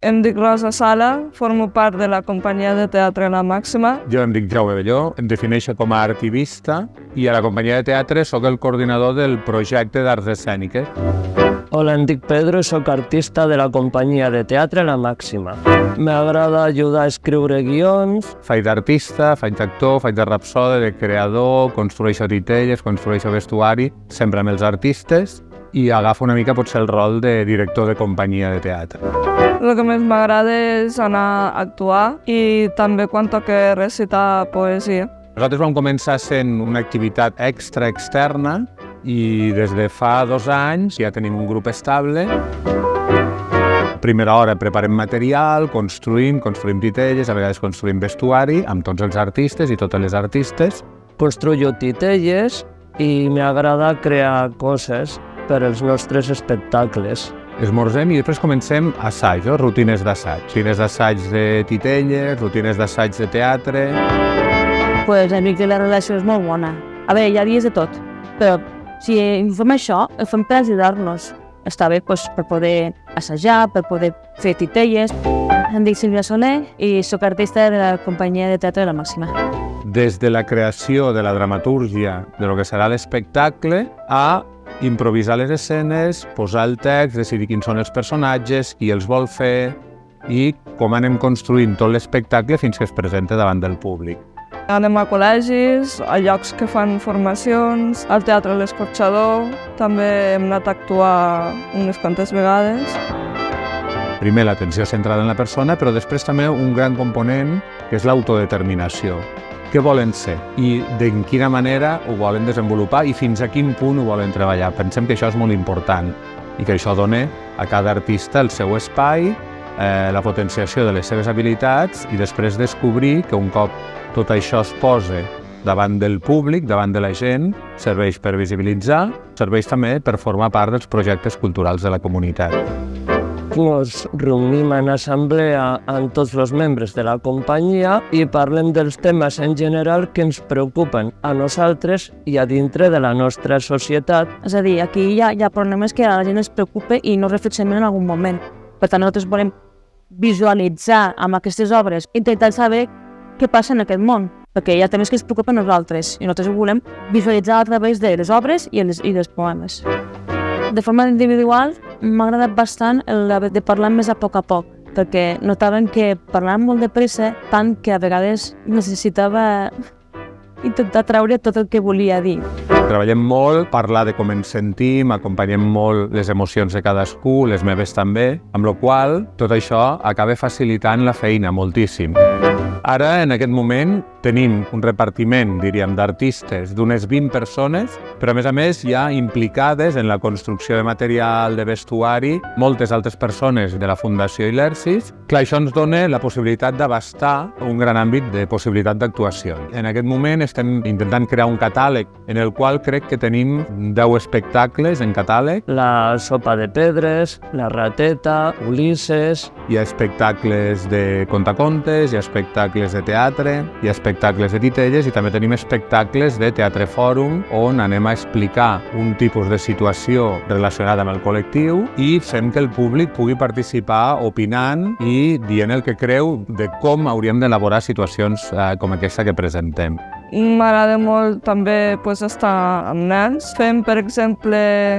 Em dic Rosa Sala, formo part de la companyia de teatre La Màxima. Jo em dic Jaume Belló, em defineixo com a artivista i a la companyia de teatre sóc el coordinador del projecte d'arts escèniques. Hola, em dic Pedro i sóc artista de la companyia de teatre La Màxima. M'agrada ajudar a escriure guions. Faig d'artista, faig d'actor, faig de rapsode, de creador, construeixo titelles, construeixo vestuari, sempre amb els artistes i agafo una mica potser el rol de director de companyia de teatre. El que més m'agrada és anar a actuar i també quan toca recitar poesia. Nosaltres vam començar sent una activitat externa i des de fa 2 anys ja tenim un grup estable. Primera hora preparem material, construïm titelles, a vegades construïm vestuari amb tots els artistes i totes les artistes. Construyo titelles i m'agrada crear coses per als nostres espectacles. Esmorzem i després comencem assaig, rutines d'assaig. Rutines d'assaig de titelles, rutines d'assaig de teatre. Pues a mi que la relació és molt bona. A veure, hi ha dies de tot, però si fem això, ho fem per ajudar-nos. Està bé pues, per poder assajar, per poder fer titelles. Em dic Sílvia Soler i sóc artista de la companyia de teatre de La Màxima. Des de la creació de la dramatúrgia de lo que serà l'espectacle a improvisar les escenes, posar el text, decidir quins són els personatges, qui els vol fer i com anem construint tot l'espectacle fins que es presenta davant del públic. Anem a col·legis, a llocs que fan formacions, al Teatre L'Escorxador, també hem anat a actuar unes quantes vegades. Primer, l'atenció centrada en la persona, però després també un gran component que és l'autodeterminació. Què volen ser i de quina manera ho volen desenvolupar i fins a quin punt ho volen treballar. Pensem que això és molt important i que això dona a cada artista el seu espai, la potenciació de les seves habilitats i després descobrir que un cop tot això es posa davant del públic, davant de la gent, serveix per visibilitzar, serveix també per formar part dels projectes culturals de la comunitat. Ens reunim en assemblea amb tots els membres de la companyia i parlem dels temes en general que ens preocupen a nosaltres i a dintre de la nostra societat. És a dir, aquí hi ha problemes que a la gent es preocupa i no reflexionem en algun moment. Per tant, nosaltres volem visualitzar amb aquestes obres, intentar saber què passa en aquest món, perquè hi ha temes que ens preocupen a nosaltres i nosaltres ho volem visualitzar a través de les obres i dels poemes. De forma individual, m'ha agradat bastant el de parlar més a poc, perquè notaven que parlàvem molt de pressa, tant que a vegades necessitava intentar treure tot el que volia dir. Treballem molt, parlar de com ens sentim, acompanyem molt les emocions de cadascú, les meves també, amb la qual tot això acaba facilitant la feina moltíssim. Ara, en aquest moment, tenim un repartiment, diríem, d'artistes d'unes 20 persones, però a més hi ha implicades en la construcció de material, de vestuari, moltes altres persones de la Fundació i l'ERCIS. Clar, això ens dona la possibilitat d'abastar un gran àmbit de possibilitat d'actuació. En aquest moment estem intentant crear un catàleg en el qual crec que tenim 10 espectacles en catàleg. La sopa de pedres, la rateta, Ulisses. Hi ha espectacles de contacontes, hi ha espectacles de teatre, hi ha espectacles de titelles i també tenim espectacles de teatre fòrum on anem a explicar un tipus de situació relacionada amb el col·lectiu i fem que el públic pugui participar opinant i dient el que creu de com hauríem d'elaborar situacions com aquesta que presentem. M'agrada molt també estar amb nens. Fem, per exemple,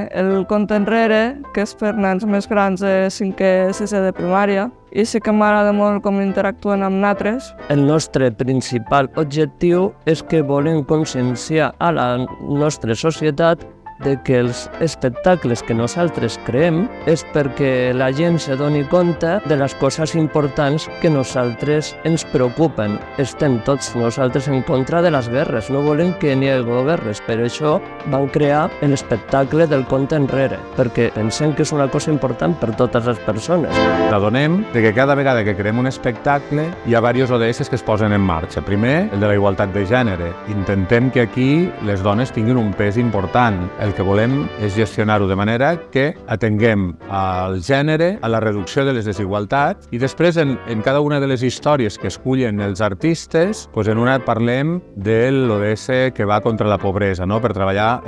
el Conte Enrere, que és per nens més grans de 5è, 6è de primària, i sí que m'agrada molt com interactuen amb nosaltres. El nostre principal objectiu és que volem conscienciar a la nostra societat de que els espectacles que nosaltres creem és perquè la gent se doni compte de les coses importants que nosaltres ens preocupen. Estem tots nosaltres en contra de les guerres, no volem que n'hi hagi guerres, per això vam crear l'espectacle del Conte Enrere, perquè pensem que és una cosa important per totes les persones. Adonem que cada vegada que creem un espectacle hi ha diversos ODS que es posen en marxa. Primer, el de la igualtat de gènere. Intentem que aquí les dones tinguin un pes important. el que volem és gestionar-ho de manera que atenguem al gènere, a la reducció de les desigualtats i després en cada una de les històries que escullen els artistes, en una parlem de l'ODS que va contra la pobresa, no? Per treballar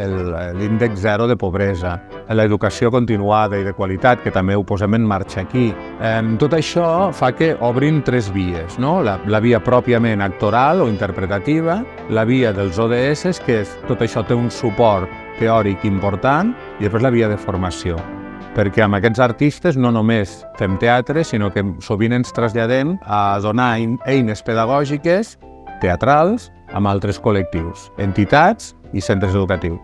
l'índex zero de pobresa, l'educació continuada i de qualitat, que també ho posem en marxa aquí. Tot això fa que obrin 3 vies, no? La via pròpiament actoral o interpretativa, la via dels ODS, que tot això té un suport teòric important, i després la via de formació. Perquè amb aquests artistes no només fem teatre, sinó que sovint ens traslladem a donar eines pedagògiques, teatrals, amb altres col·lectius, entitats i centres educatius.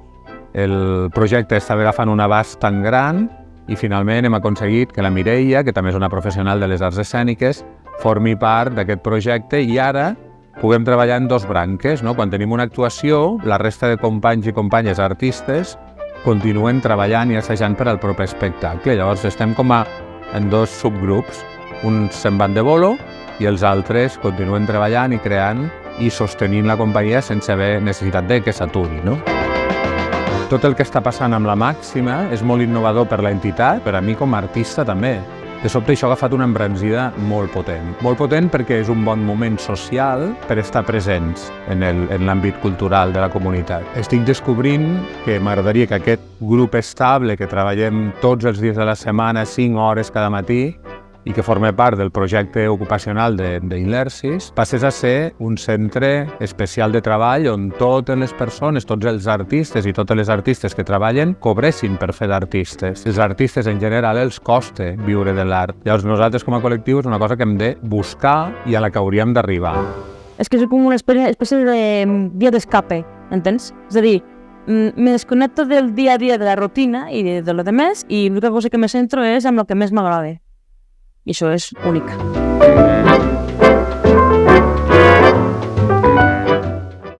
El projecte està agafant un abast tan gran i finalment hem aconseguit que la Mireia, que també és una professional de les arts escèniques, formi part d'aquest projecte i ara puguem treballar en 2 branques, no? Quan tenim una actuació, la resta de companys i companyes artistes continuen treballant i assajant per al proper espectacle. Llavors estem com en 2 subgrups. Uns se'n van de bolo i els altres continuen treballant i creant i sostenint la companyia sense haver necessitat de que s'aturi, no? Tot el que està passant amb la Màxima és molt innovador per l'entitat, per a mi com a artista també. De sobte això ha agafat una embranzida molt potent. Molt potent perquè és un bon moment social per estar presents en l'àmbit cultural de la comunitat. Estic descobrint que m'agradaria que aquest grup estable, que treballem tots els dies de la setmana, 5 hores cada matí, i que forma part del projecte ocupacional d'Ilersis, passés a ser un centre especial de treball on totes les persones, tots els artistes i totes les artistes que treballen cobressin per fer d'artistes. Els artistes en general els costa viure de l'art. Llavors nosaltres com a col·lectiu és una cosa que hem de buscar i a la que hauríem d'arribar. És que és com una espècie de via d'escape, entens? És a dir, me desconnecto del dia a dia de la rutina i de lo demés i l'única cosa que me centro és amb el que més m'agrada. I això és únic.